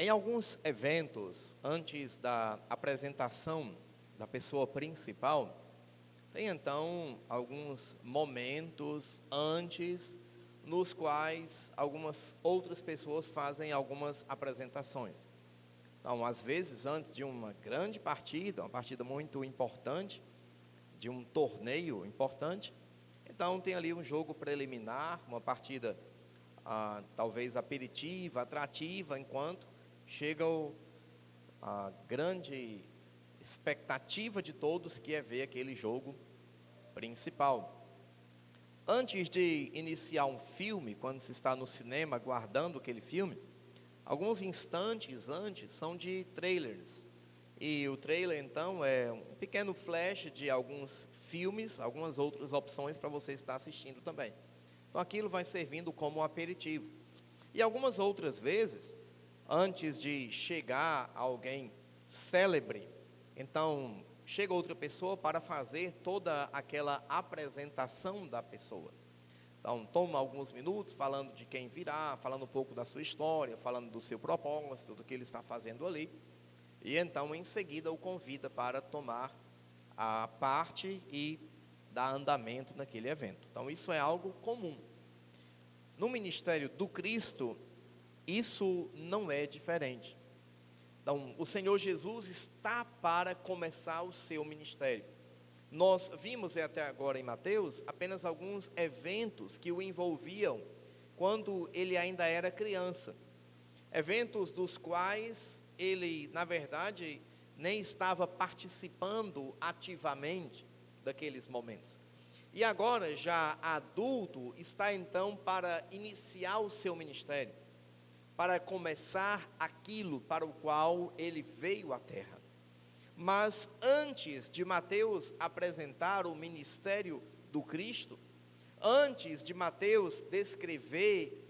Em alguns eventos, antes da apresentação da pessoa principal, tem então alguns momentos antes nos quais algumas outras pessoas fazem algumas apresentações. Então, às vezes, antes de uma grande partida, uma partida muito importante, de um torneio importante, então tem ali um jogo preliminar, uma partida talvez aperitiva, atrativa, enquanto chega a grande expectativa de todos, que é ver aquele jogo principal. Antes de iniciar um filme, quando se está no cinema aguardando aquele filme, alguns instantes antes são de trailers. E o trailer, então, é um pequeno flash de alguns filmes, algumas outras opções para você estar assistindo também. Então, aquilo vai servindo como um aperitivo. E algumas outras vezes, antes de chegar alguém célebre, então, chega outra pessoa para fazer toda aquela apresentação da pessoa. Então, toma alguns minutos falando de quem virá, falando um pouco da sua história, falando do seu propósito, do que ele está fazendo ali. E então, em seguida, o convida para tomar a parte e dar andamento naquele evento. Então, isso é algo comum. No ministério do Cristo, isso não é diferente. Então, o Senhor Jesus está para começar o seu ministério. Nós vimos até agora em Mateus apenas alguns eventos que o envolviam quando ele ainda era criança. Eventos dos quais ele, na verdade, nem estava participando ativamente daqueles momentos. E agora, já adulto, está então para iniciar o seu ministério, para começar aquilo para o qual ele veio à terra. Mas antes de Mateus apresentar o ministério do Cristo, antes de Mateus descrever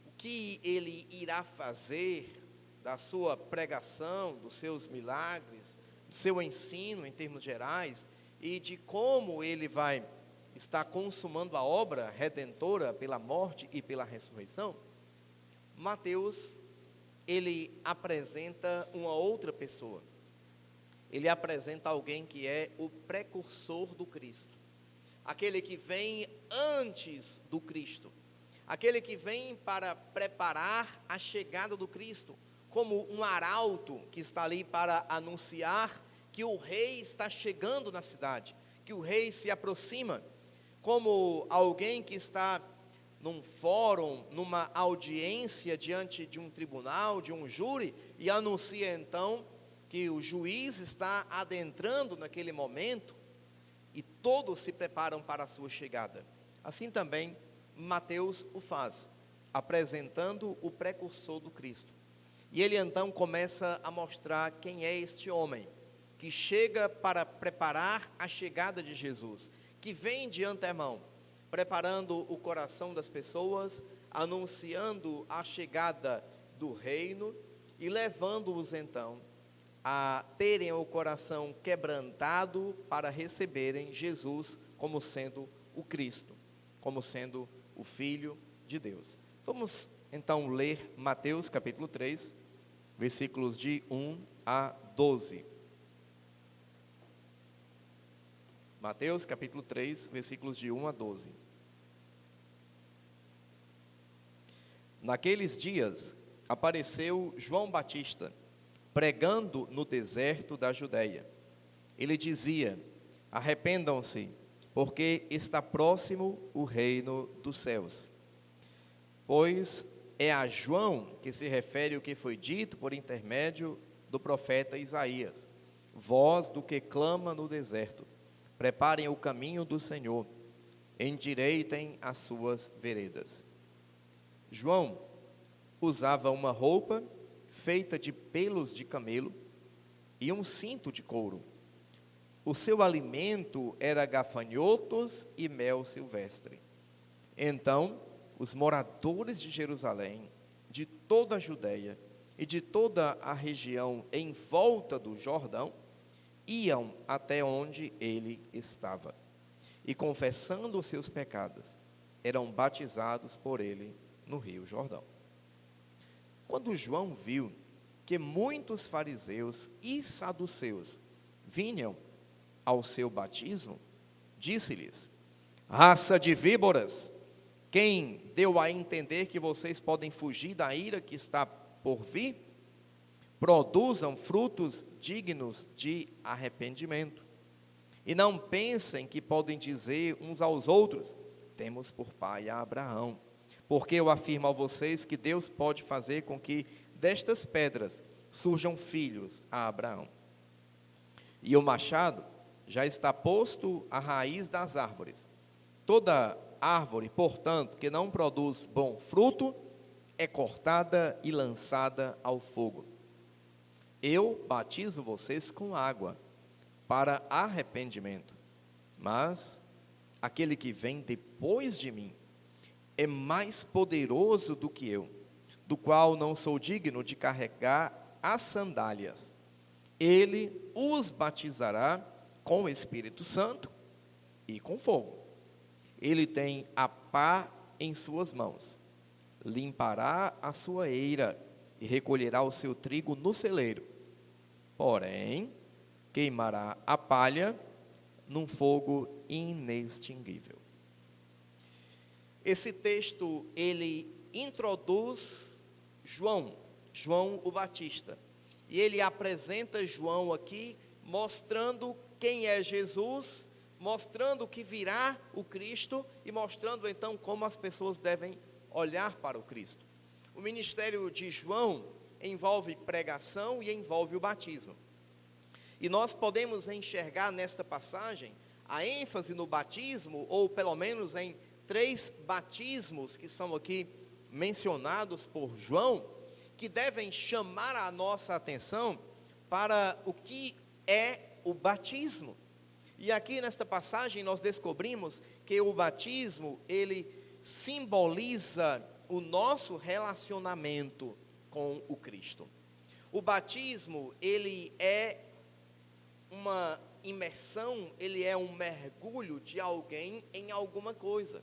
o que ele irá fazer, da sua pregação, dos seus milagres, do seu ensino em termos gerais, e de como ele vai estar consumando a obra redentora pela morte e pela ressurreição, Mateus, ele apresenta uma outra pessoa. Ele apresenta alguém que é o precursor do Cristo, aquele que vem antes do Cristo, aquele que vem para preparar a chegada do Cristo, como um arauto que está ali para anunciar que o rei está chegando na cidade, que o rei se aproxima, como alguém que está num fórum, numa audiência diante de um tribunal, de um júri, e anuncia então que o juiz está adentrando naquele momento e todos se preparam para a sua chegada. Assim também Mateus o faz, apresentando o precursor do Cristo. E ele então começa a mostrar quem é este homem, que chega para preparar a chegada de Jesus, que vem de antemão, preparando o coração das pessoas, anunciando a chegada do reino e levando-os então a terem o coração quebrantado para receberem Jesus como sendo o Cristo, como sendo o Filho de Deus. Vamos então ler Mateus capítulo 3, versículos de 1 a 12. Mateus capítulo 3, versículos de 1 a 12. Naqueles dias apareceu João Batista, pregando no deserto da Judeia. Ele dizia: arrependam-se, porque está próximo o reino dos céus. Pois é a João que se refere o que foi dito por intermédio do profeta Isaías: voz do que clama no deserto, preparem o caminho do Senhor, endireitem as suas veredas. João usava uma roupa feita de pelos de camelo e um cinto de couro. O seu alimento era gafanhotos e mel silvestre. Então, os moradores de Jerusalém, de toda a Judeia e de toda a região em volta do Jordão, iam até onde ele estava. E confessando os seus pecados, eram batizados por ele no rio Jordão. Quando João viu que muitos fariseus e saduceus vinham ao seu batismo, disse-lhes: raça de víboras, quem deu a entender que vocês podem fugir da ira que está por vir? Produzam frutos dignos de arrependimento. E não pensem que podem dizer uns aos outros: temos por pai a Abraão. Porque eu afirmo a vocês que Deus pode fazer com que destas pedras surjam filhos a Abraão. E o machado já está posto à raiz das árvores. Toda árvore, portanto, que não produz bom fruto, é cortada e lançada ao fogo. Eu batizo vocês com água para arrependimento, mas aquele que vem depois de mim é mais poderoso do que eu, do qual não sou digno de carregar as sandálias. Ele os batizará com o Espírito Santo e com fogo. Ele tem a pá em suas mãos, limpará a sua eira e recolherá o seu trigo no celeiro. Porém, queimará a palha num fogo inextinguível. Esse texto, ele introduz João o Batista. E ele apresenta João aqui, mostrando quem é Jesus, mostrando que virá o Cristo e mostrando então como as pessoas devem olhar para o Cristo. O ministério de João envolve pregação e envolve o batismo. E nós podemos enxergar nesta passagem a ênfase no batismo, ou pelo menos em 3 batismos que são aqui mencionados por João, que devem chamar a nossa atenção para o que é o batismo. E aqui nesta passagem nós descobrimos que o batismo, ele simboliza o nosso relacionamento com o Cristo. O batismo, ele é uma imersão, ele é um mergulho de alguém em alguma coisa.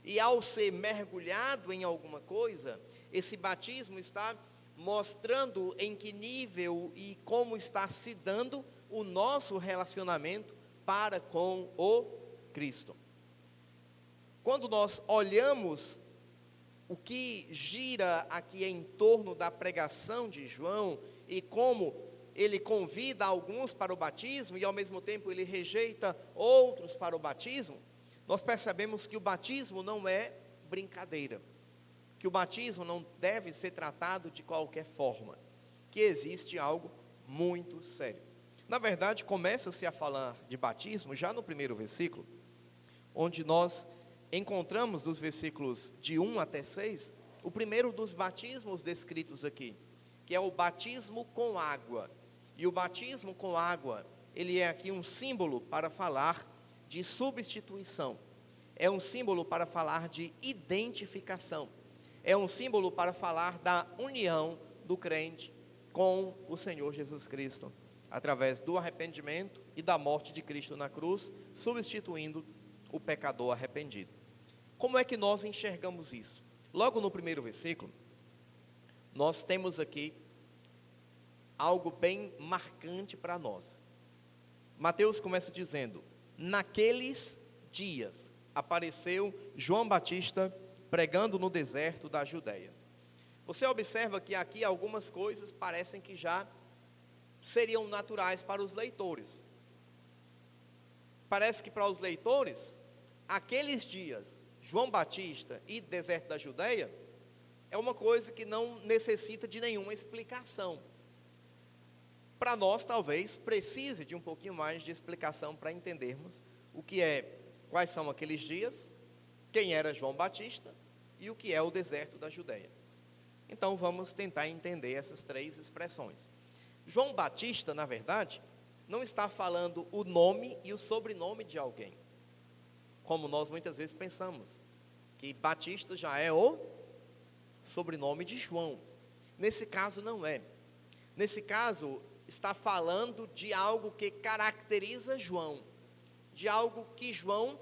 E ao ser mergulhado em alguma coisa, esse batismo está mostrando em que nível e como está se dando o nosso relacionamento para com o Cristo. Quando nós olhamos o que gira aqui em torno da pregação de João e como ele convida alguns para o batismo e ao mesmo tempo ele rejeita outros para o batismo, nós percebemos que o batismo não é brincadeira, que o batismo não deve ser tratado de qualquer forma, que existe algo muito sério. Na verdade, começa-se a falar de batismo já no primeiro versículo, onde nós encontramos dos versículos de 1 até 6, o primeiro dos batismos descritos aqui, que é o batismo com água. E o batismo com água, ele é aqui um símbolo para falar de substituição, é um símbolo para falar de identificação, é um símbolo para falar da união do crente com o Senhor Jesus Cristo, através do arrependimento e da morte de Cristo na cruz, substituindo o pecador arrependido. Como é que nós enxergamos isso? Logo no primeiro versículo, nós temos aqui algo bem marcante para nós. Mateus começa dizendo: naqueles dias apareceu João Batista pregando no deserto da Judeia. Você observa que aqui algumas coisas parecem que já seriam naturais para os leitores. Parece que para os leitores, aqueles dias, João Batista e deserto da Judeia, é uma coisa que não necessita de nenhuma explicação. Para nós, talvez, precise de um pouquinho mais de explicação para entendermos o que é, quais são aqueles dias, quem era João Batista e o que é o deserto da Judeia. Então, vamos tentar entender essas 3 expressões. João Batista, na verdade, não está falando o nome e o sobrenome de alguém, como nós muitas vezes pensamos, que Batista já é o sobrenome de João. Nesse caso, não é. Nesse caso, está falando de algo que caracteriza João, de algo que João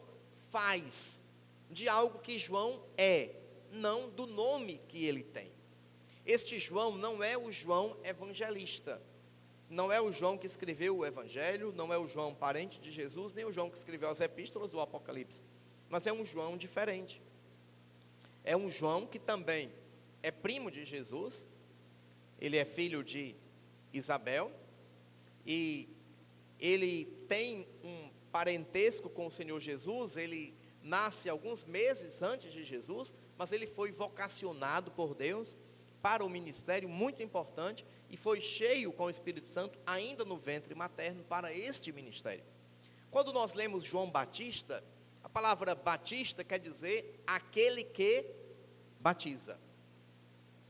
faz, de algo que João é, não do nome que ele tem. Este João não é o João evangelista, não é o João que escreveu o Evangelho, não é o João parente de Jesus, nem o João que escreveu as epístolas do Apocalipse, mas é um João diferente. É um João que também é primo de Jesus, ele é filho de Isabel, e ele tem um parentesco com o Senhor Jesus, ele nasce alguns meses antes de Jesus, mas ele foi vocacionado por Deus para o ministério muito importante, e foi cheio com o Espírito Santo ainda no ventre materno para este ministério. Quando nós lemos João Batista, a palavra Batista quer dizer aquele que batiza.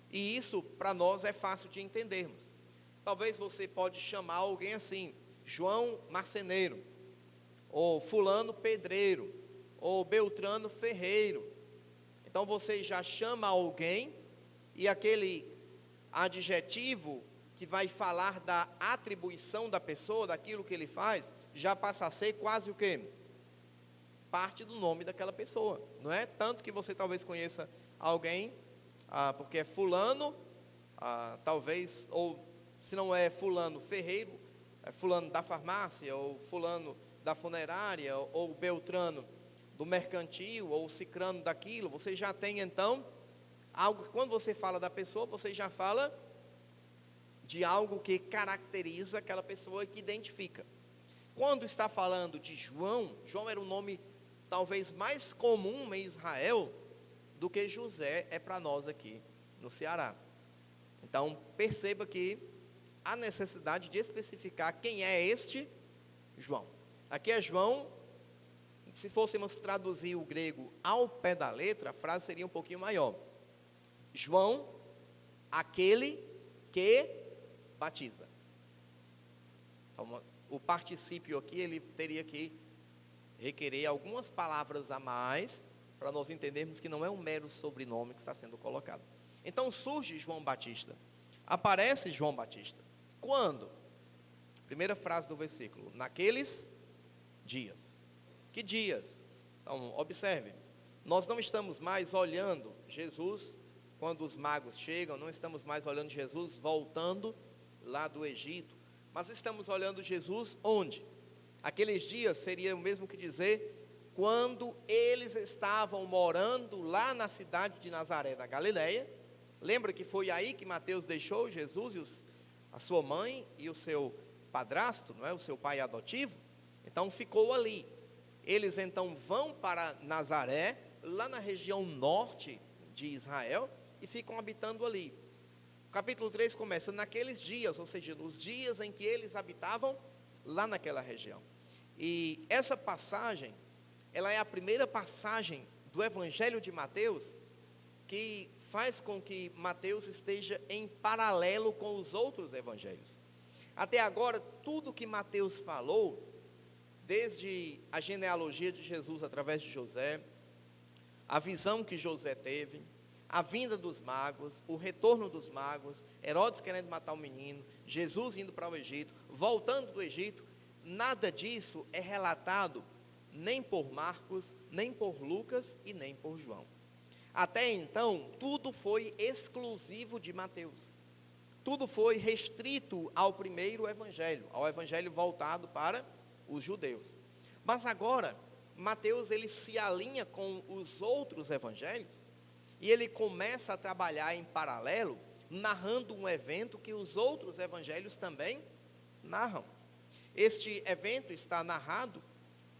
E isso para nós é fácil de entendermos. Talvez você pode chamar alguém assim, João Marceneiro, ou fulano pedreiro, ou Beltrano ferreiro. Então você já chama alguém, e aquele adjetivo que vai falar da atribuição da pessoa, daquilo que ele faz, já passa a ser quase o quê? Parte do nome daquela pessoa, não é? Tanto que você talvez conheça alguém, porque é fulano, talvez, ou se não é fulano ferreiro, é fulano da farmácia, ou fulano da funerária, ou Beltrano do mercantil, ou cicrano daquilo. Você já tem então algo que quando você fala da pessoa, você já fala de algo que caracteriza aquela pessoa e que identifica. Quando está falando de João, João era um nome talvez mais comum em Israel do que José é para nós aqui no Ceará. Então perceba que há necessidade de especificar quem é este João. Aqui é João, se fôssemos traduzir o grego ao pé da letra, a frase seria um pouquinho maior. João, aquele que batiza. Então, o particípio aqui, ele teria que requerer algumas palavras a mais, para nós entendermos que não é um mero sobrenome que está sendo colocado. Então surge João Batista, aparece João Batista. Quando? Primeira frase do versículo, naqueles dias. Que dias? Então, observe, nós não estamos mais olhando Jesus quando os magos chegam, não estamos mais olhando Jesus voltando lá do Egito, mas estamos olhando Jesus onde? Aqueles dias seria o mesmo que dizer quando eles estavam morando lá na cidade de Nazaré, na Galileia. Lembra que foi aí que Mateus deixou Jesus e a sua mãe e o seu padrasto, não é? O seu pai adotivo? Então ficou ali. Eles então vão para Nazaré, lá na região norte de Israel, e ficam habitando ali. O capítulo 3 começa naqueles dias, ou seja, nos dias em que eles habitavam lá naquela região. E essa passagem, ela é a primeira passagem do Evangelho de Mateus que faz com que Mateus esteja em paralelo com os outros evangelhos. Até agora, tudo que Mateus falou, desde a genealogia de Jesus através de José, a visão que José teve, a vinda dos magos, o retorno dos magos, Herodes querendo matar o menino, Jesus indo para o Egito, voltando do Egito, nada disso é relatado nem por Marcos, nem por Lucas e nem por João. Até então, tudo foi exclusivo de Mateus. Tudo foi restrito ao primeiro evangelho, ao evangelho voltado para os judeus. Mas agora, Mateus ele se alinha com os outros evangelhos e ele começa a trabalhar em paralelo, narrando um evento que os outros evangelhos também narram. Este evento está narrado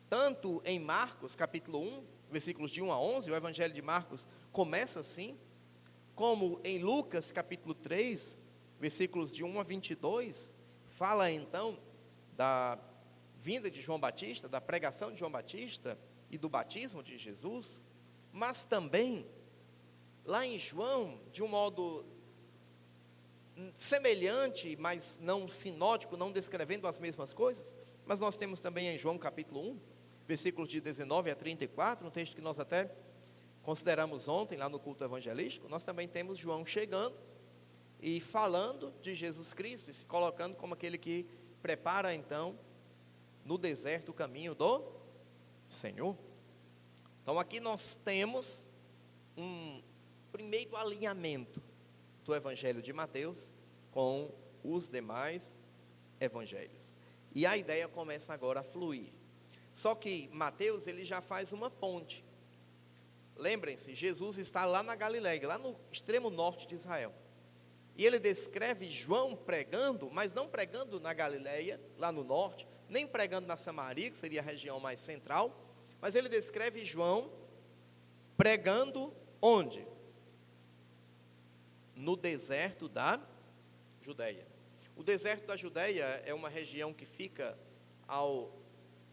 tanto em Marcos, capítulo 1, versículos de 1 a 11, o evangelho de Marcos começa assim, como em Lucas, capítulo 3, versículos de 1 a 22, fala então da vinda de João Batista, da pregação de João Batista e do batismo de Jesus, mas também, lá em João, de um modo semelhante, mas não sinótico, não descrevendo as mesmas coisas, mas nós temos também em João capítulo 1, versículos de 19 a 34, um texto que nós até consideramos ontem lá no culto evangelístico. Nós também temos João chegando e falando de Jesus Cristo, e se colocando como aquele que prepara então no deserto o caminho do Senhor. Então aqui nós temos um primeiro alinhamento do Evangelho de Mateus com os demais evangelhos. E a ideia começa agora a fluir. Só que Mateus, ele já faz uma ponte. Lembrem-se, Jesus está lá na Galileia, lá no extremo norte de Israel. E ele descreve João pregando, mas não pregando na Galileia, lá no norte, nem pregando na Samaria, que seria a região mais central, mas ele descreve João pregando onde? No deserto da Judeia. O deserto da Judeia é uma região que fica ao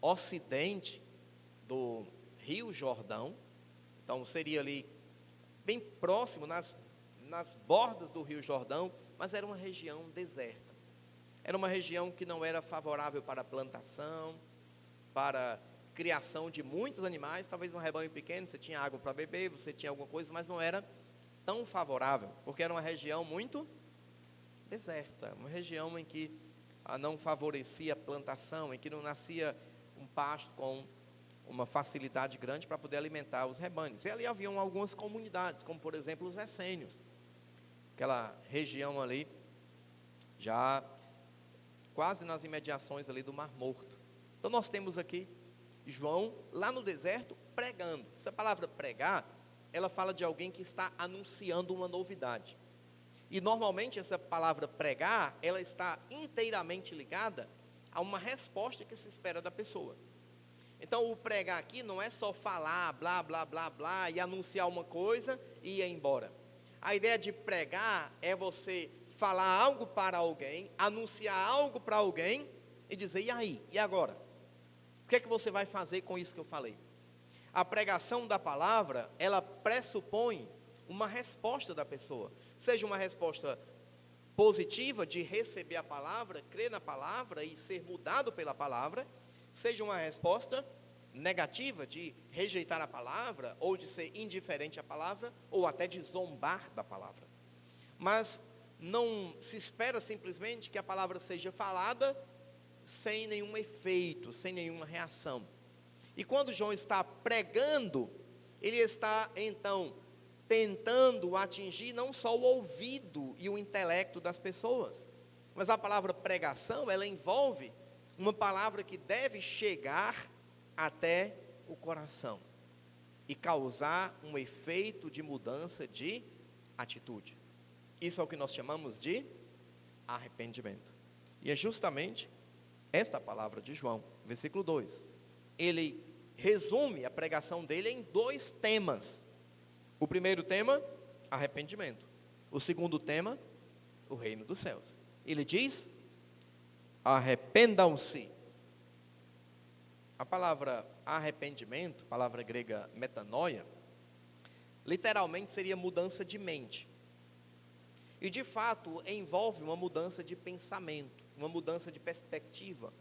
ocidente do Rio Jordão. Então seria ali bem próximo, nas bordas do Rio Jordão, mas era uma região deserta. Era uma região que não era favorável para a plantação, para criação de muitos animais, talvez um rebanho pequeno, você tinha água para beber, você tinha alguma coisa, mas não era tão favorável, porque era uma região muito deserta, uma região em que não favorecia a plantação, em que não nascia um pasto com uma facilidade grande para poder alimentar os rebanhos. E ali haviam algumas comunidades, como por exemplo os essênios, aquela região ali, já quase nas imediações ali do Mar Morto. Então nós temos aqui João lá no deserto pregando. Essa palavra pregar, ela fala de alguém que está anunciando uma novidade. E normalmente essa palavra pregar, ela está inteiramente ligada a uma resposta que se espera da pessoa. Então o pregar aqui não é só falar, blá, blá, blá, blá, e anunciar uma coisa e ir embora. A ideia de pregar é você falar algo para alguém, anunciar algo para alguém e dizer, e aí? E agora? O que é que você vai fazer com isso que eu falei? A pregação da palavra, ela pressupõe uma resposta da pessoa. Seja uma resposta positiva de receber a palavra, crer na palavra e ser mudado pela palavra, seja uma resposta negativa de rejeitar a palavra, ou de ser indiferente à palavra, ou até de zombar da palavra. Mas não se espera simplesmente que a palavra seja falada sem nenhum efeito, sem nenhuma reação. E quando João está pregando, ele está então tentando atingir não só o ouvido e o intelecto das pessoas, mas a palavra pregação, ela envolve uma palavra que deve chegar até o coração e causar um efeito de mudança de atitude. Isso é o que nós chamamos de arrependimento. E é justamente esta palavra de João, versículo 2. Ele resume a pregação dele em 2 temas. O primeiro tema, arrependimento. O segundo tema, o reino dos céus. Ele diz, arrependam-se. A palavra arrependimento, palavra grega metanoia, literalmente seria mudança de mente. E de fato envolve uma mudança de pensamento, uma mudança de perspectiva,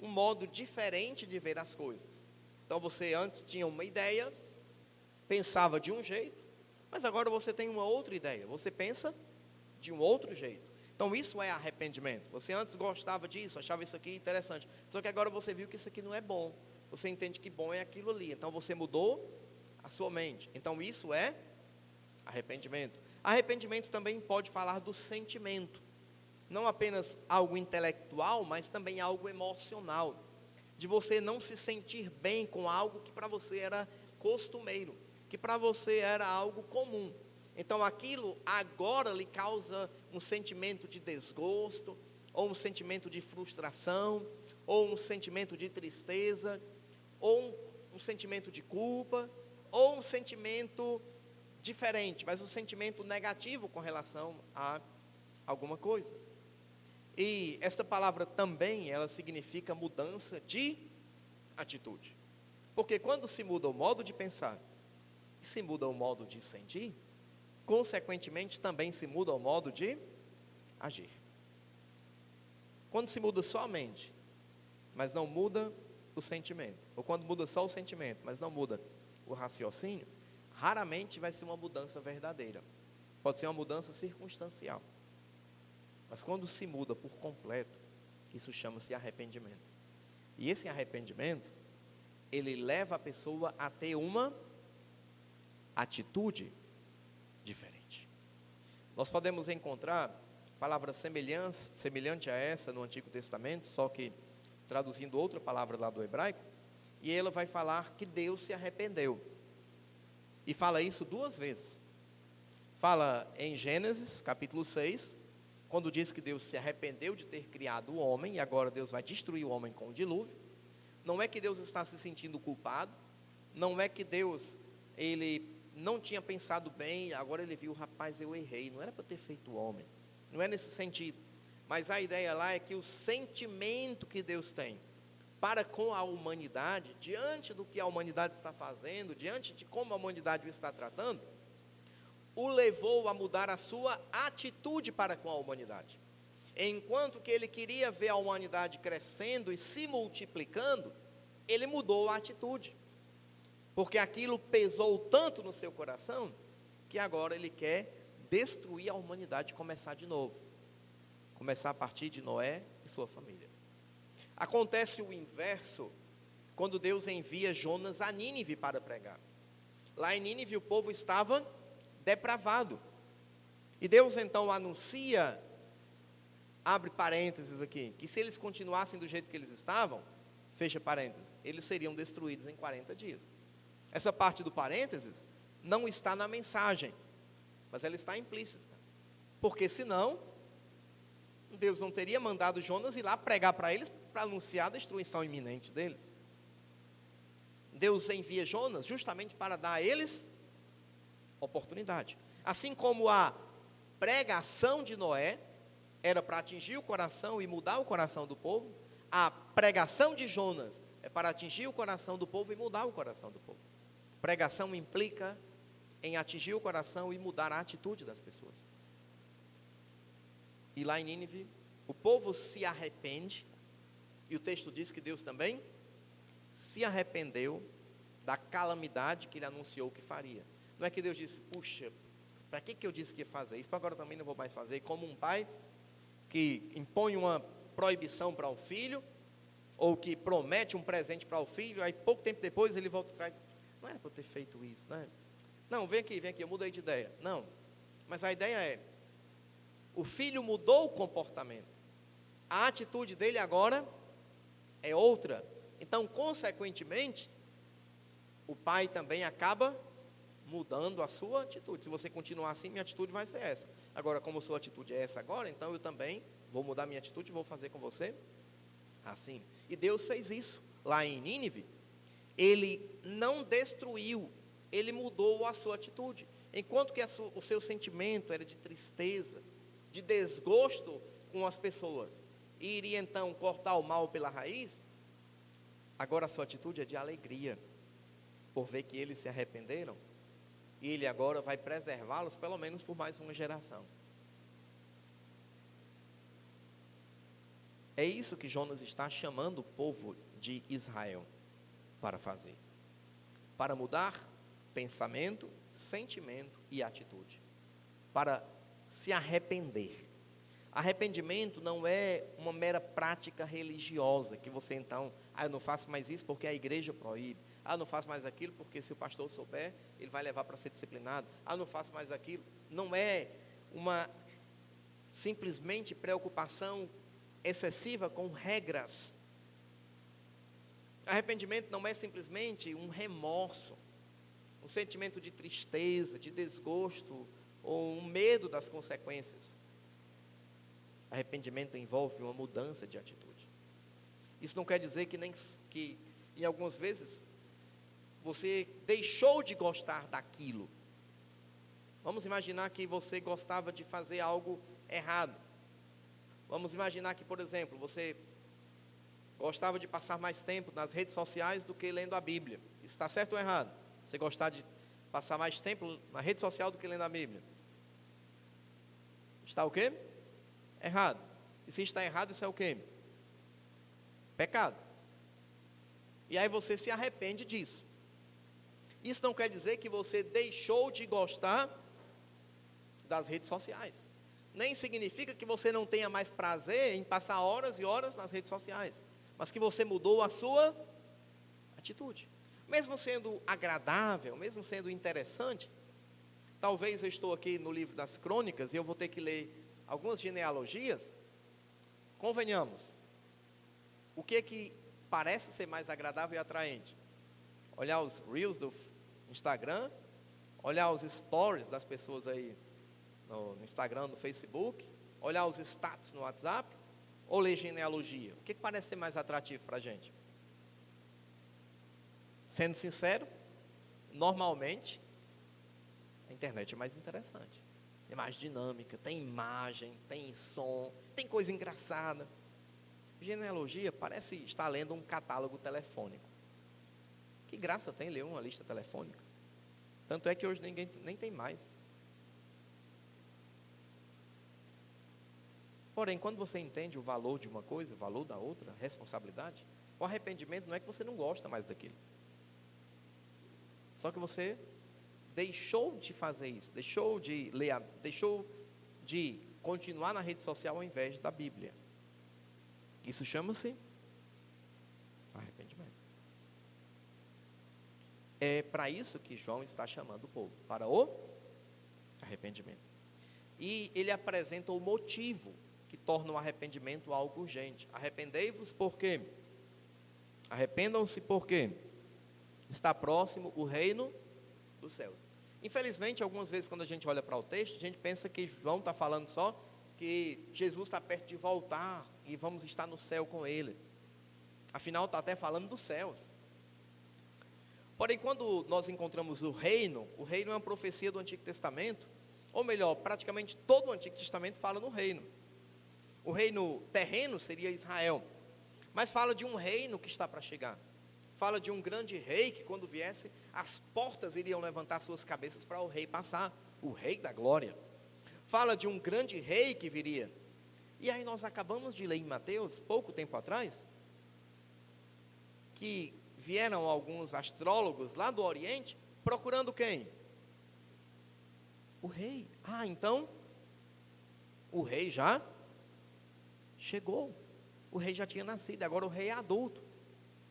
um modo diferente de ver as coisas. Então você antes tinha uma ideia, pensava de um jeito, mas agora você tem uma outra ideia, você pensa de um outro jeito. Então isso é arrependimento. Você antes gostava disso, achava isso aqui interessante, só que agora você viu que isso aqui não é bom. Você entende que bom é aquilo ali, então você mudou a sua mente. Então isso é arrependimento. Arrependimento também pode falar do sentimento, não apenas algo intelectual, mas também algo emocional, de você não se sentir bem com algo que para você era costumeiro, que para você era algo comum. Então aquilo agora lhe causa um sentimento de desgosto, ou um sentimento de frustração, ou um sentimento de tristeza, ou um sentimento de culpa, ou um sentimento diferente, mas um sentimento negativo com relação a alguma coisa. E esta palavra também, ela significa mudança de atitude. Porque quando se muda o modo de pensar, e se muda o modo de sentir, consequentemente também se muda o modo de agir. Quando se muda só a mente, mas não muda o sentimento, ou quando muda só o sentimento, mas não muda o raciocínio, raramente vai ser uma mudança verdadeira. Pode ser uma mudança circunstancial. Mas quando se muda por completo, isso chama-se arrependimento. E esse arrependimento, ele leva a pessoa a ter uma atitude diferente. Nós podemos encontrar palavra semelhante a essa no Antigo Testamento, só que traduzindo outra palavra lá do hebraico, e ela vai falar que Deus se arrependeu. E fala isso duas vezes. Fala em Gênesis, capítulo 6, quando diz que Deus se arrependeu de ter criado o homem, e agora Deus vai destruir o homem com o dilúvio. Não é que Deus está se sentindo culpado, não é que Deus, ele não tinha pensado bem, agora ele viu, rapaz, eu errei, não era para eu ter feito o homem. Não é nesse sentido. Mas a ideia lá é que o sentimento que Deus tem para com a humanidade, diante do que a humanidade está fazendo, diante de como a humanidade o está tratando, o levou a mudar a sua atitude para com a humanidade. Enquanto que ele queria ver a humanidade crescendo e se multiplicando, ele mudou a atitude. Porque aquilo pesou tanto no seu coração, que agora ele quer destruir a humanidade e começar de novo. Começar a partir de Noé e sua família. Acontece o inverso, quando Deus envia Jonas a Nínive para pregar. Lá em Nínive o povo estava depravado. E Deus então anuncia, abre parênteses aqui, que se eles continuassem do jeito que eles estavam, fecha parênteses, eles seriam destruídos em 40 dias. Essa parte do parênteses não está na mensagem, mas ela está implícita. Porque senão, Deus não teria mandado Jonas ir lá pregar para eles, para anunciar a destruição iminente deles. Deus envia Jonas justamente para dar a eles oportunidade. Assim como a pregação de Noé era para atingir o coração e mudar o coração do povo, a pregação de Jonas é para atingir o coração do povo e mudar o coração do povo. Pregação implica em atingir o coração e mudar a atitude das pessoas. E lá em Nínive, o povo se arrepende, e o texto diz que Deus também se arrependeu da calamidade que ele anunciou que faria. Não é que Deus disse, puxa, para que eu disse que ia fazer isso? Agora também não vou mais fazer. Como um pai que impõe uma proibição para o filho, ou que promete um presente para o filho, aí pouco tempo depois ele volta atrás. Não era para eu ter feito isso, né? Não, vem aqui, eu mudei de ideia. Não, mas a ideia é, o filho mudou o comportamento. A atitude dele agora é outra. Então, consequentemente, o pai também acaba mudando a sua atitude. Se você continuar assim, minha atitude vai ser essa. Agora, como sua atitude é essa agora, então eu também vou mudar minha atitude e vou fazer com você assim. E Deus fez isso lá em Nínive. Ele não destruiu, ele mudou a sua atitude. Enquanto que o seu sentimento era de tristeza, de desgosto com as pessoas, e iria então cortar o mal pela raiz, agora a sua atitude é de alegria, por ver que eles se arrependeram, e ele agora vai preservá-los pelo menos por mais uma geração. É isso que Jonas está chamando o povo de Israel para fazer. Para mudar pensamento, sentimento e atitude. Para se arrepender. Arrependimento não é uma mera prática religiosa, que você então, eu não faço mais isso porque a igreja proíbe. Eu não faço mais aquilo porque se o pastor souber, ele vai levar para ser disciplinado. Eu não faço mais aquilo. Não é uma simplesmente preocupação excessiva com regras. Arrependimento não é simplesmente um remorso, um sentimento de tristeza, de desgosto, ou um medo das consequências. Arrependimento envolve uma mudança de atitude. Isso não quer dizer que em algumas vezes, você deixou de gostar daquilo. Vamos imaginar que você gostava de fazer algo errado. Vamos imaginar que, por exemplo, você gostava de passar mais tempo nas redes sociais do que lendo a Bíblia. Isso está certo ou errado? Você gostar de passar mais tempo na rede social do que lendo a Bíblia. Está o quê? Errado. E se está errado, isso é o quê? Pecado. E aí você se arrepende disso. Isso não quer dizer que você deixou de gostar das redes sociais. Nem significa que você não tenha mais prazer em passar horas e horas nas redes sociais. Mas que você mudou a sua atitude. Mesmo sendo agradável, mesmo sendo interessante, Talvez eu estou aqui no livro das crônicas e eu vou ter que ler algumas genealogias. Convenhamos, o que parece ser mais agradável e atraente? Olhar os Reels do Instagram, olhar os stories das pessoas aí no Instagram, no Facebook, olhar os status no WhatsApp, ou ler genealogia? O que parece ser mais atrativo para a gente? Sendo sincero, normalmente, a internet é mais interessante. É mais dinâmica, tem imagem, tem som, tem coisa engraçada. Genealogia parece estar lendo um catálogo telefônico. Que graça tem ler uma lista telefônica? Tanto é que hoje ninguém nem tem mais. Porém, quando você entende o valor de uma coisa, o valor da outra, a responsabilidade, o arrependimento não é que você não gosta mais daquilo. Só que você deixou de fazer isso, deixou de ler, deixou de continuar na rede social ao invés da Bíblia. Isso chama-se arrependimento. É para isso que João está chamando o povo, para o arrependimento. E ele apresenta o motivo que torna o arrependimento algo urgente. Arrependei-vos por quê? Arrependam-se porque está próximo o reino dos céus. Infelizmente, algumas vezes quando a gente olha para o texto, a gente pensa que João está falando só que Jesus está perto de voltar e vamos estar no céu com ele. Afinal, está até falando dos céus. Porém, quando nós encontramos o reino é uma profecia do Antigo Testamento, ou melhor, praticamente todo o Antigo Testamento fala no reino. O reino terreno seria Israel, mas fala de um reino que está para chegar. Fala de um grande rei que quando viesse, as portas iriam levantar suas cabeças para o rei passar, o rei da glória. Fala de um grande rei que viria. E aí nós acabamos de ler em Mateus, pouco tempo atrás, que vieram alguns astrólogos lá do Oriente, procurando quem? O rei. Ah, então, o rei já chegou. O rei já tinha nascido, agora o rei é adulto.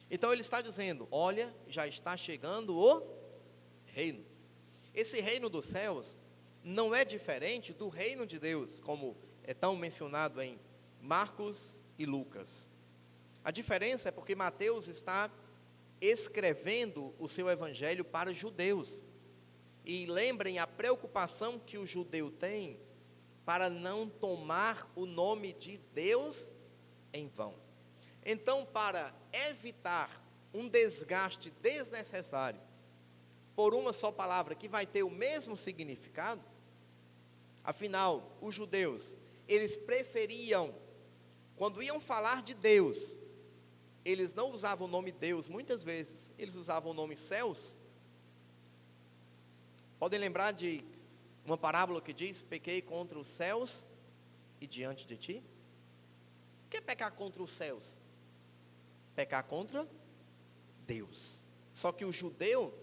Então ele está dizendo, olha, já está chegando o reino. Esse reino dos céus não é diferente do reino de Deus, como é tão mencionado em Marcos e Lucas. A diferença é porque Mateus está escrevendo o seu evangelho para os judeus. E lembrem a preocupação que o judeu tem para não tomar o nome de Deus em vão. Então, para evitar um desgaste desnecessário por uma só palavra que vai ter o mesmo significado, afinal, os judeus, eles preferiam, quando iam falar de Deus, eles não usavam o nome Deus, muitas vezes, eles usavam o nome céus. Podem lembrar de uma parábola que diz, pequei contra os céus e diante de ti? O que é pecar contra os céus? Pecar contra Deus. Só que o judeu,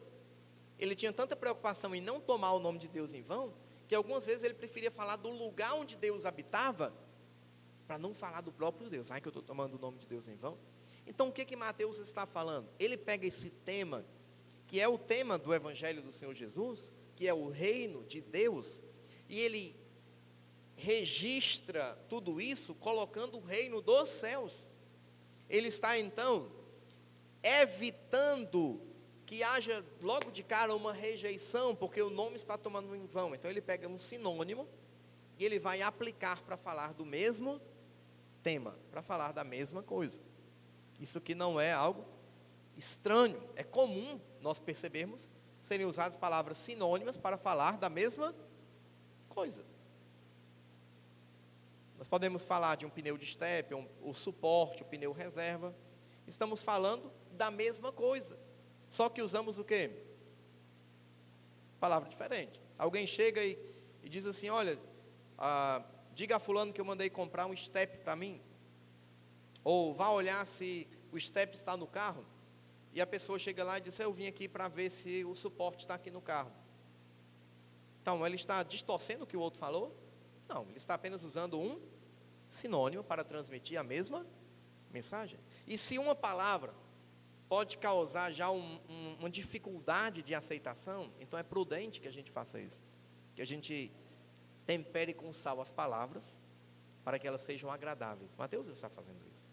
ele tinha tanta preocupação em não tomar o nome de Deus em vão, que algumas vezes ele preferia falar do lugar onde Deus habitava, para não falar do próprio Deus. Ai, que eu estou tomando o nome de Deus em vão. Então, o que Mateus está falando? Ele pega esse tema, que é o tema do Evangelho do Senhor Jesus, que é o reino de Deus, e ele registra tudo isso, colocando o reino dos céus. Ele está, então, evitando que haja logo de cara uma rejeição, porque o nome está tomando em vão. Então, ele pega um sinônimo, e ele vai aplicar para falar do mesmo tema, para falar da mesma coisa. Isso aqui não é algo estranho, é comum nós percebermos serem usadas palavras sinônimas para falar da mesma coisa. Nós podemos falar de um pneu de estepe, o suporte, o pneu reserva. Estamos falando da mesma coisa, só que usamos o quê? Palavra diferente. Alguém chega e diz assim, olha, diga a fulano que eu mandei comprar um estepe para mim. Ou vá olhar se o estepe está no carro. E a pessoa chega lá e diz, eu vim aqui para ver se o suporte está aqui no carro. Então, ele está distorcendo o que o outro falou? Não, ele está apenas usando um sinônimo para transmitir a mesma mensagem. E se uma palavra pode causar já uma dificuldade de aceitação, então é prudente que a gente faça isso. que a gente tempere com sal as palavras, para que elas sejam agradáveis. Mateus está fazendo isso.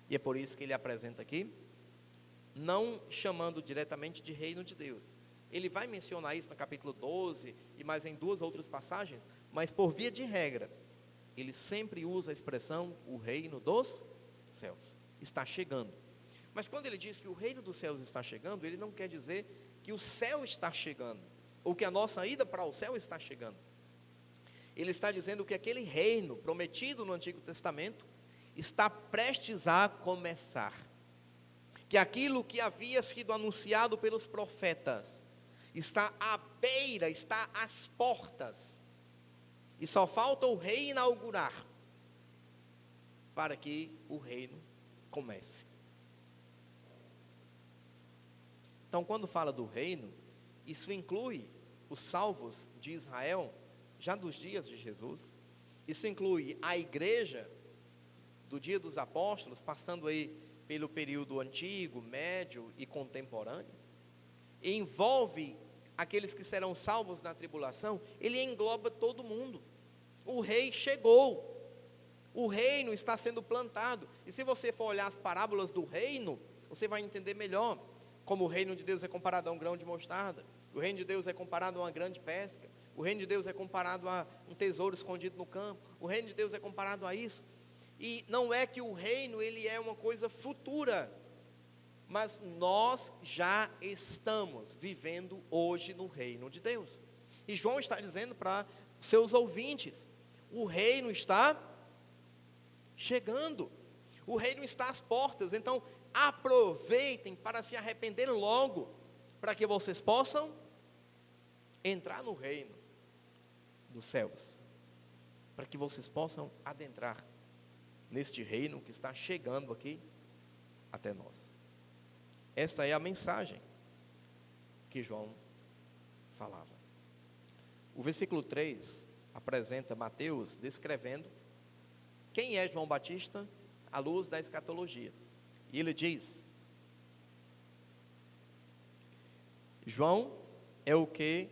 E é por isso que ele apresenta aqui, não chamando diretamente de reino de Deus. Ele vai mencionar isso no capítulo 12, e mais em 2 outras passagens, mas por via de regra, ele sempre usa a expressão, o reino dos céus, está chegando. Mas quando ele diz que o reino dos céus está chegando, ele não quer dizer que o céu está chegando, ou que a nossa ida para o céu está chegando. Ele está dizendo que aquele reino prometido no Antigo Testamento está prestes a começar. Que aquilo que havia sido anunciado pelos profetas está à beira, está às portas. E só falta o rei inaugurar para que o reino comece. Então, quando fala do reino, isso inclui os salvos de Israel, já dos dias de Jesus. Isso inclui a igreja do dia dos apóstolos, passando aí pelo período antigo, médio e contemporâneo. E envolve aqueles que serão salvos na tribulação. Ele engloba todo mundo. O rei chegou. O reino está sendo plantado. E se você for olhar as parábolas do reino, você vai entender melhor como o reino de Deus é comparado a um grão de mostarda. O reino de Deus é comparado a uma grande pesca. O reino de Deus é comparado a um tesouro escondido no campo. O reino de Deus é comparado a isso. E não é que o reino ele é uma coisa futura, mas nós já estamos vivendo hoje no reino de Deus. E João está dizendo para seus ouvintes, o reino está chegando, o reino está às portas, então aproveitem para se arrepender logo, para que vocês possam entrar no reino dos céus, para que vocês possam adentrar neste reino que está chegando aqui até nós. Esta é a mensagem que João falava. O versículo 3 apresenta Mateus descrevendo quem é João Batista à luz da escatologia. E ele diz: João é o que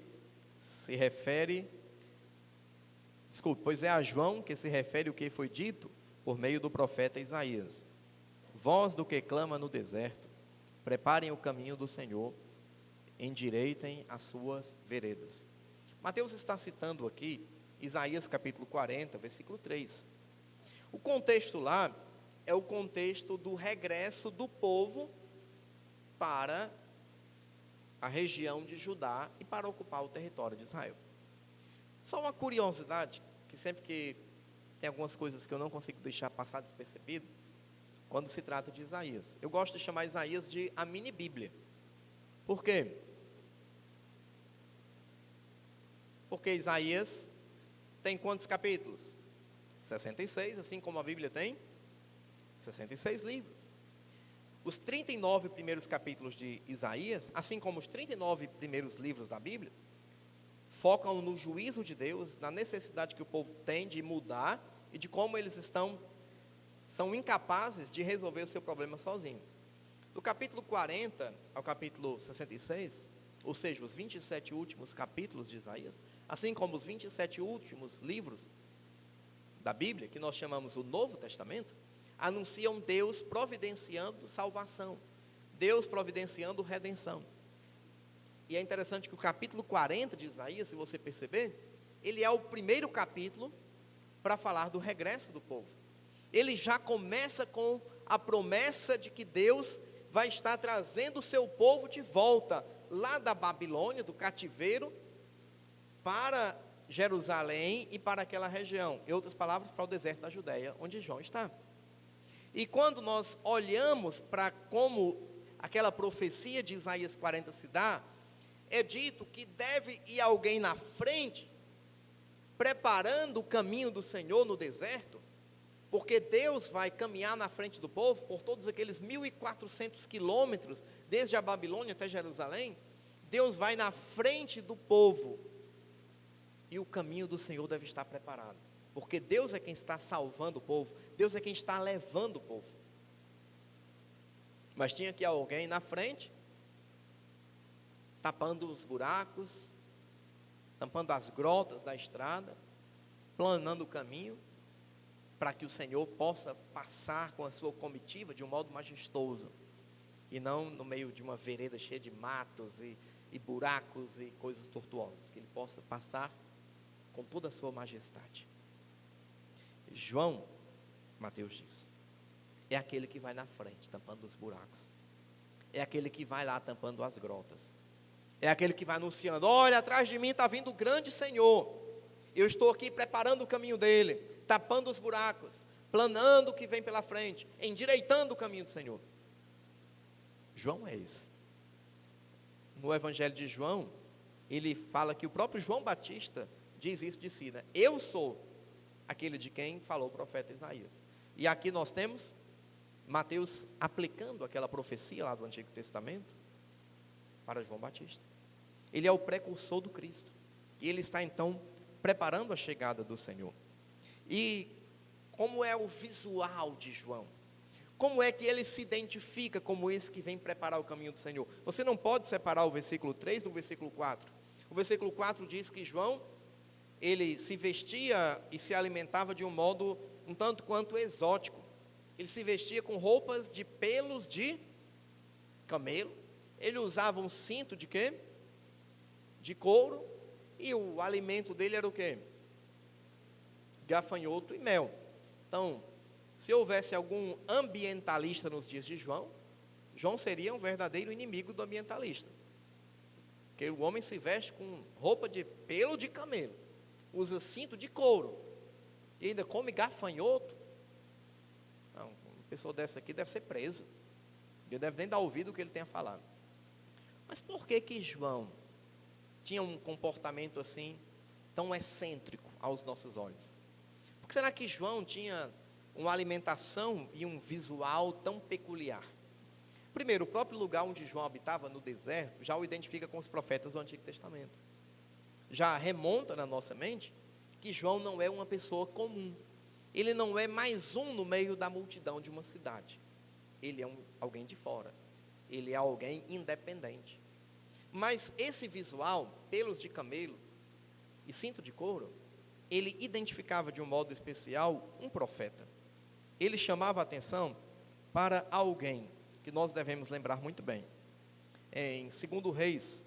se refere, pois é a João que se refere o que foi dito por meio do profeta Isaías. Voz do que clama no deserto, preparem o caminho do Senhor, endireitem as suas veredas. Mateus está citando aqui Isaías capítulo 40, versículo 3. O contexto lá é o contexto do regresso do povo para a região de Judá e para ocupar o território de Israel. Só uma curiosidade, que sempre que tem algumas coisas que eu não consigo deixar passar despercebido, quando se trata de Isaías. Eu gosto de chamar Isaías de a mini Bíblia. Por quê? Porque Isaías tem quantos capítulos? 66, assim como a Bíblia tem 66 livros. Os 39 primeiros capítulos de Isaías, assim como os 39 primeiros livros da Bíblia, focam no juízo de Deus, na necessidade que o povo tem de mudar e de como eles são incapazes de resolver o seu problema sozinho. Do capítulo 40 ao capítulo 66, ou seja, os 27 últimos capítulos de Isaías, assim como os 27 últimos livros da Bíblia, que nós chamamos o Novo Testamento, anunciam Deus providenciando salvação, Deus providenciando redenção. E é interessante que o capítulo 40 de Isaías, se você perceber, ele é o primeiro capítulo para falar do regresso do povo. Ele já começa com a promessa de que Deus vai estar trazendo o seu povo de volta, lá da Babilônia, do cativeiro, para Jerusalém e para aquela região. Em outras palavras, para o deserto da Judéia, onde João está. E quando nós olhamos para como aquela profecia de Isaías 40 se dá, é dito que deve ir alguém na frente, preparando o caminho do Senhor no deserto, porque Deus vai caminhar na frente do povo por todos aqueles 1.400 quilômetros, desde a Babilônia até Jerusalém. Deus vai na frente do povo, e o caminho do Senhor deve estar preparado, porque Deus é quem está salvando o povo, Deus é quem está levando o povo. Mas tinha que ir alguém na frente, tapando os buracos, tampando as grotas da estrada, planando o caminho, para que o Senhor possa passar com a sua comitiva de um modo majestoso, e não no meio de uma vereda cheia de matos e buracos e coisas tortuosas, que Ele possa passar com toda a sua majestade. João, Mateus diz, é aquele que vai na frente, tampando os buracos, é aquele que vai lá tampando as grotas, é aquele que vai anunciando: olha, atrás de mim está vindo o grande Senhor, eu estou aqui preparando o caminho dele, tapando os buracos, planando o que vem pela frente, endireitando o caminho do Senhor. João é esse. No Evangelho de João, ele fala que o próprio João Batista diz isso de si, né? Eu sou aquele de quem falou o profeta Isaías. E aqui nós temos Mateus aplicando aquela profecia lá do Antigo Testamento para João Batista. Ele é o precursor do Cristo, e ele está então preparando a chegada do Senhor. E como é o visual de João? Como é que ele se identifica como esse que vem preparar o caminho do Senhor? Você não pode separar o versículo 3 do versículo 4. O versículo 4 diz que João, ele se vestia e se alimentava de um modo um tanto quanto exótico. Ele se vestia com roupas de pelos de camelo. Ele usava um cinto de quê? De couro. E o alimento dele era o quê? Gafanhoto e mel. Então, se houvesse algum ambientalista nos dias de João, João seria um verdadeiro inimigo do ambientalista. Porque o homem se veste com roupa de pelo de camelo, usa cinto de couro, e ainda come gafanhoto. Não, uma pessoa dessa aqui deve ser presa. Ele deve nem dar ouvido o que ele tenha falado. Mas por que João tinha um comportamento assim, tão excêntrico aos nossos olhos? Por que será que João tinha uma alimentação e um visual tão peculiar? Primeiro, o próprio lugar onde João habitava, no deserto, já o identifica com os profetas do Antigo Testamento. Já remonta na nossa mente que João não é uma pessoa comum. Ele não é mais um no meio da multidão de uma cidade. Ele é alguém de fora. Ele é alguém independente. Mas esse visual, pelos de camelo e cinto de couro, ele identificava de um modo especial um profeta. Ele chamava a atenção para alguém que nós devemos lembrar muito bem. Em 2 Reis,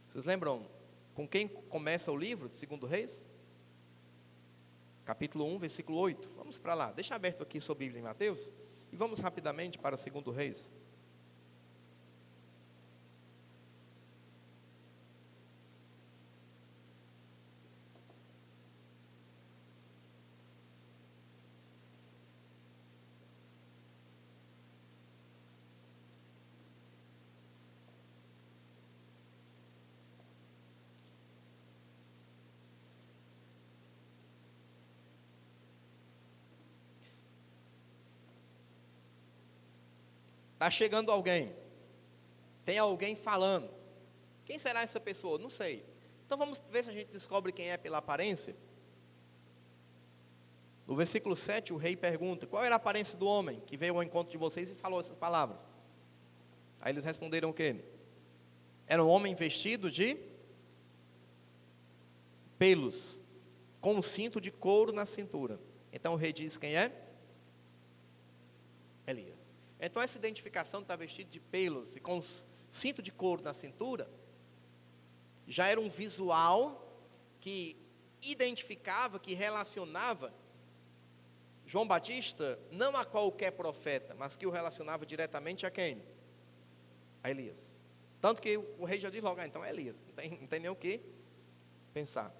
vocês lembram com quem começa o livro de 2 Reis? Capítulo 1, versículo 8. Vamos para lá. Deixa aberto aqui sua Bíblia em Mateus e vamos rapidamente para 2 Reis. Está chegando alguém, tem alguém falando. Quem será essa pessoa? Não sei. Então vamos ver se a gente descobre quem é pela aparência. No versículo 7, o rei pergunta: qual era a aparência do homem que veio ao encontro de vocês e falou essas palavras? Aí eles responderam o quê? Era um homem vestido de pelos, com um cinto de couro na cintura. Então o rei diz: quem é? Elias. Então essa identificação de estar vestido de pelos e com cinto de couro na cintura, já era um visual que identificava, que relacionava João Batista, não a qualquer profeta, mas que o relacionava diretamente a quem? A Elias. Tanto que o rei já diz logo: então é Elias, não tem nem o que pensar.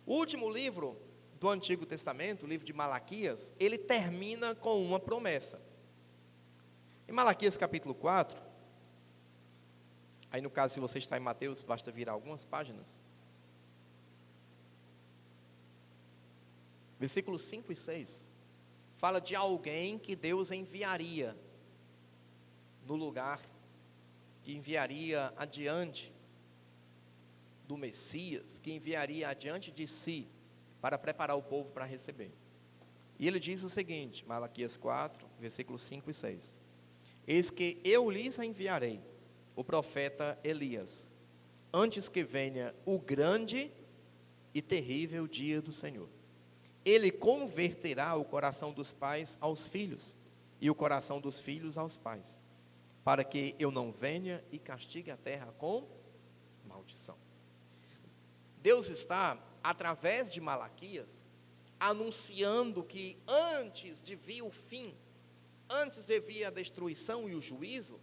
O último livro do Antigo Testamento, o livro de Malaquias, ele termina com uma promessa. Em Malaquias capítulo 4, aí no caso, se você está em Mateus, basta virar algumas páginas. Versículos 5 e 6, fala de alguém que Deus enviaria no lugar, que enviaria adiante do Messias, que enviaria adiante de si, para preparar o povo para receber. E ele diz o seguinte, Malaquias 4, versículos 5 e 6. Eis que eu lhes enviarei o profeta Elias, antes que venha o grande e terrível dia do Senhor. Ele converterá o coração dos pais aos filhos, e o coração dos filhos aos pais, para que eu não venha e castigue a terra com maldição. Deus está, através de Malaquias, anunciando que antes de vir o fim, antes de vir a destruição e o juízo,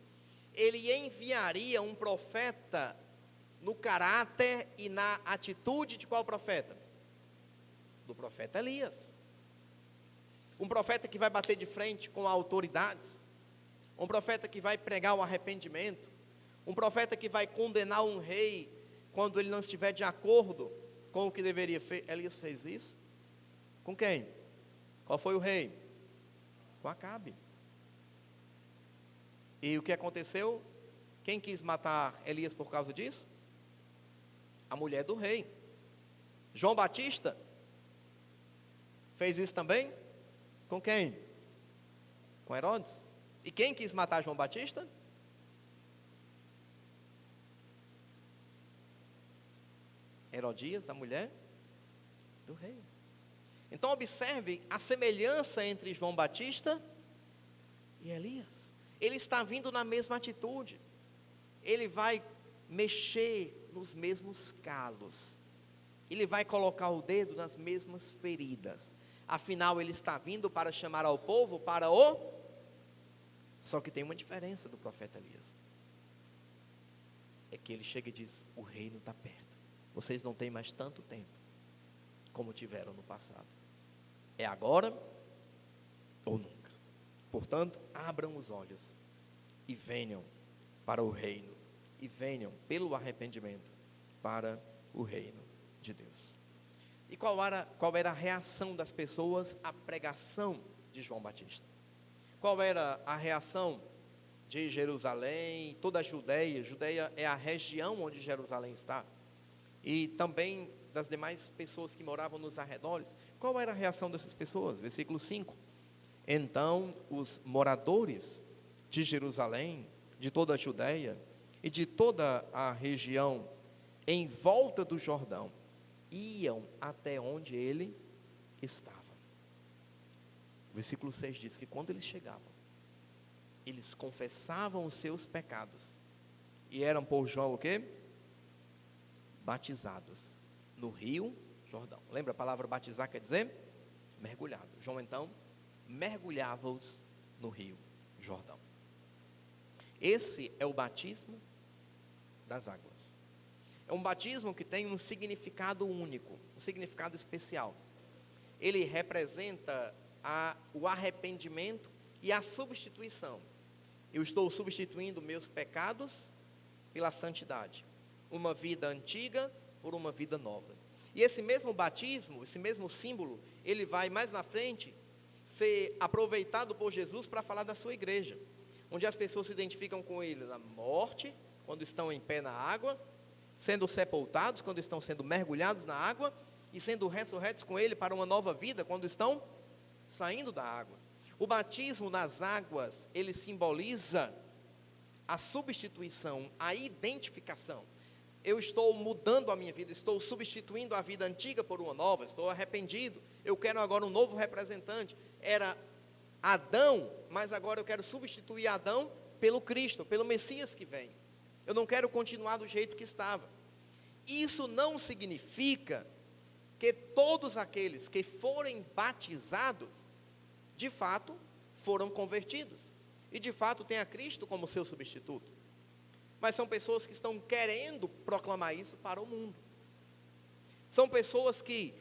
ele enviaria um profeta no caráter e na atitude de qual profeta? Do profeta Elias. Um profeta que vai bater de frente com autoridades, um profeta que vai pregar o arrependimento, um profeta que vai condenar um rei quando ele não estiver de acordo com o que deveria fazer. Elias fez isso? Com quem? Qual foi o rei? Com Acabe. E o que aconteceu? Quem quis matar Elias por causa disso? A mulher do rei. João Batista fez isso também? Com quem? Com Herodes. E quem quis matar João Batista? Herodias, a mulher do rei. Então observe a semelhança entre João Batista e Elias. Ele está vindo na mesma atitude. Ele vai mexer nos mesmos calos. Ele vai colocar o dedo nas mesmas feridas. Afinal, ele está vindo para chamar ao povo para o... Só que tem uma diferença do profeta Elias. É que ele chega e diz, o reino está perto. Vocês não têm mais tanto tempo como tiveram no passado. É agora ou nunca. Portanto, abram os olhos e venham para o reino. E venham pelo arrependimento para o reino de Deus. E qual era a reação das pessoas à pregação de João Batista? Qual era a reação de Jerusalém, toda a Judeia? Judeia é a região onde Jerusalém está. E também das demais pessoas que moravam nos arredores. Qual era a reação dessas pessoas? Versículo 5. Então os moradores de Jerusalém, de toda a Judeia e de toda a região em volta do Jordão, iam até onde ele estava. O versículo 6 diz que quando eles chegavam, eles confessavam os seus pecados e eram por João o quê? Batizados no rio Jordão. Lembra a palavra batizar quer dizer? Mergulhado. João então mergulhava-os no rio Jordão. Esse é o batismo das águas. É um batismo que tem um significado único, um significado especial. Ele representa o arrependimento e a substituição. Eu estou substituindo meus pecados pela santidade. Uma vida antiga por uma vida nova. E esse mesmo batismo, esse mesmo símbolo, ele vai mais na frente ser aproveitado por Jesus para falar da sua igreja, onde as pessoas se identificam com ele na morte, quando estão em pé na água, sendo sepultados, quando estão sendo mergulhados na água, e sendo ressurretos com ele para uma nova vida, quando estão saindo da água. O batismo nas águas, ele simboliza a substituição, a identificação. Eu estou mudando a minha vida, estou substituindo a vida antiga por uma nova, estou arrependido, eu quero agora um novo representante. Era Adão, mas agora eu quero substituir Adão pelo Cristo, pelo Messias que vem. Eu não quero continuar do jeito que estava. Isso não significa que todos aqueles que forem batizados, de fato, foram convertidos. E de fato têm a Cristo como seu substituto. Mas são pessoas que estão querendo proclamar isso para o mundo. São pessoas que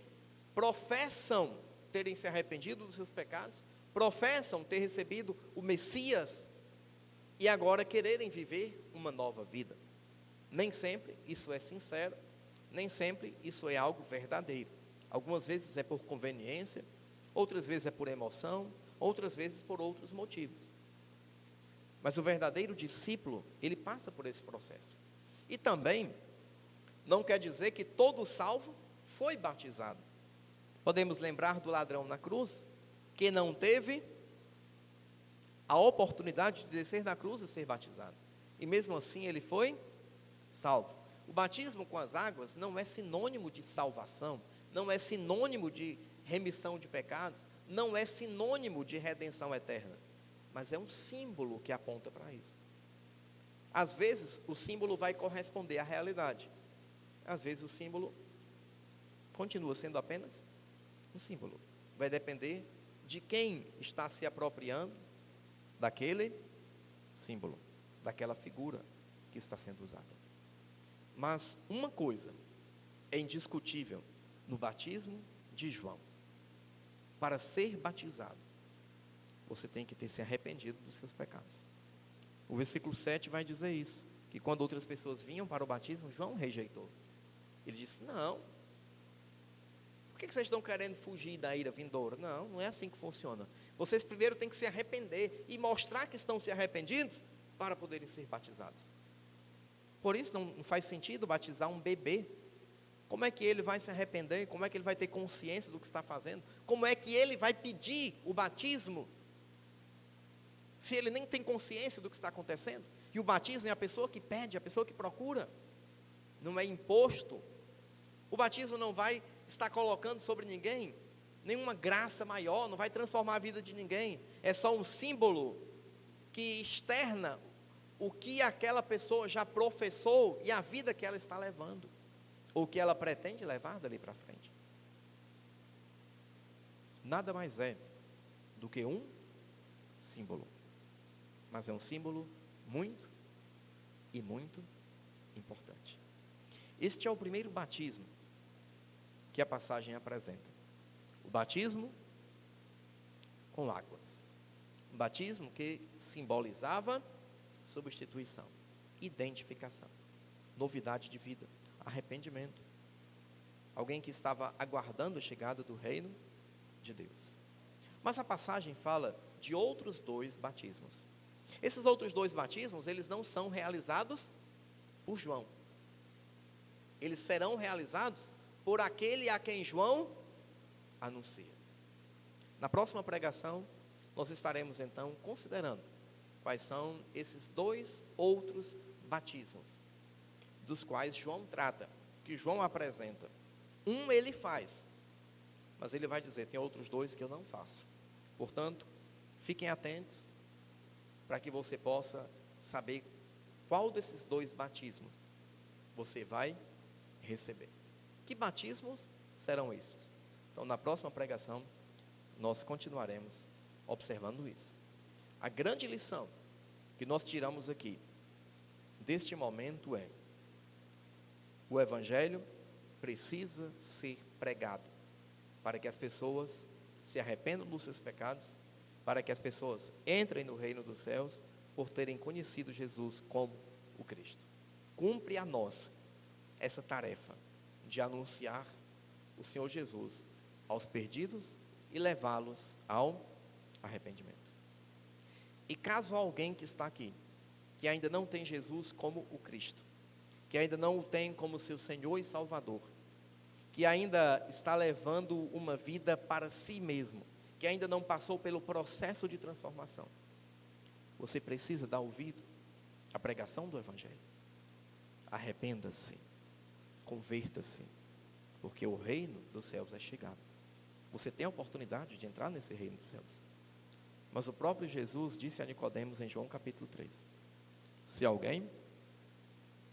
professam terem se arrependido dos seus pecados, professam ter recebido o Messias e agora quererem viver uma nova vida. Nem sempre isso é sincero, nem sempre isso é algo verdadeiro. Algumas vezes é por conveniência, outras vezes é por emoção, outras vezes por outros motivos. Mas o verdadeiro discípulo, ele passa por esse processo. E também, não quer dizer que todo salvo foi batizado. Podemos lembrar do ladrão na cruz, que não teve a oportunidade de descer da cruz e ser batizado. E mesmo assim ele foi salvo. O batismo com as águas não é sinônimo de salvação, não é sinônimo de remissão de pecados, não é sinônimo de redenção eterna, mas é um símbolo que aponta para isso. Às vezes, o símbolo vai corresponder à realidade. Às vezes, o símbolo continua sendo apenas um símbolo. Vai depender de quem está se apropriando daquele símbolo, daquela figura que está sendo usada. Mas uma coisa é indiscutível no batismo de João. Para ser batizado, você tem que ter se arrependido dos seus pecados. O versículo 7 vai dizer isso, que quando outras pessoas vinham para o batismo, João rejeitou. Ele disse, não, por que vocês estão querendo fugir da ira vindoura? Não, não é assim que funciona. Vocês primeiro têm que se arrepender e mostrar que estão se arrependidos para poderem ser batizados. Por isso não faz sentido batizar um bebê. Como é que ele vai se arrepender? Como é que ele vai ter consciência do que está fazendo? Como é que ele vai pedir o batismo se ele nem tem consciência do que está acontecendo? E o batismo é a pessoa que pede, a pessoa que procura, não é imposto. O batismo não vai estar colocando sobre ninguém nenhuma graça maior, não vai transformar a vida de ninguém. É só um símbolo que externa o que aquela pessoa já professou e a vida que ela está levando, ou que ela pretende levar dali para frente. Nada mais é do que um símbolo, mas é um símbolo muito e muito importante. Este é o primeiro batismo que a passagem apresenta. O batismo com águas. Um batismo que simbolizava substituição, identificação, novidade de vida, arrependimento. Alguém que estava aguardando a chegada do reino de Deus. Mas a passagem fala de outros dois batismos. Esses outros dois batismos, eles não são realizados por João. Eles serão realizados por aquele a quem João anuncia. Na próxima pregação, nós estaremos então considerando quais são esses dois outros batismos, dos quais João trata, que João apresenta. Um ele faz, mas ele vai dizer, tem outros dois que eu não faço. Portanto, fiquem atentos, para que você possa saber qual desses dois batismos você vai receber. Que batismos serão estes? Então, na próxima pregação, nós continuaremos observando isso. A grande lição que nós tiramos aqui, deste momento é: o Evangelho precisa ser pregado, para que as pessoas se arrependam dos seus pecados, para que as pessoas entrem no reino dos céus, por terem conhecido Jesus como o Cristo. Cumpre a nós essa tarefa de anunciar o Senhor Jesus aos perdidos e levá-los ao arrependimento. E caso alguém que está aqui, que ainda não tem Jesus como o Cristo, que ainda não o tem como seu Senhor e Salvador, que ainda está levando uma vida para si mesmo, que ainda não passou pelo processo de transformação, você precisa dar ouvido à pregação do Evangelho. Arrependa-se, converta-se, porque o reino dos céus é chegado. Você tem a oportunidade de entrar nesse reino dos céus. Mas o próprio Jesus disse a Nicodemos em João capítulo 3, se alguém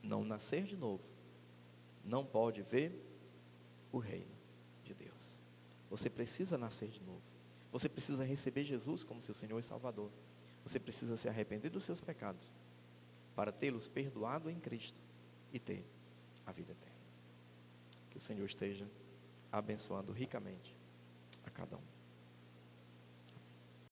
não nascer de novo, não pode ver o reino de Deus. Você precisa nascer de novo. Você precisa receber Jesus como seu Senhor e Salvador. Você precisa se arrepender dos seus pecados, para tê-los perdoado em Cristo e ter a vida eterna. Que o Senhor esteja abençoando ricamente a cada um.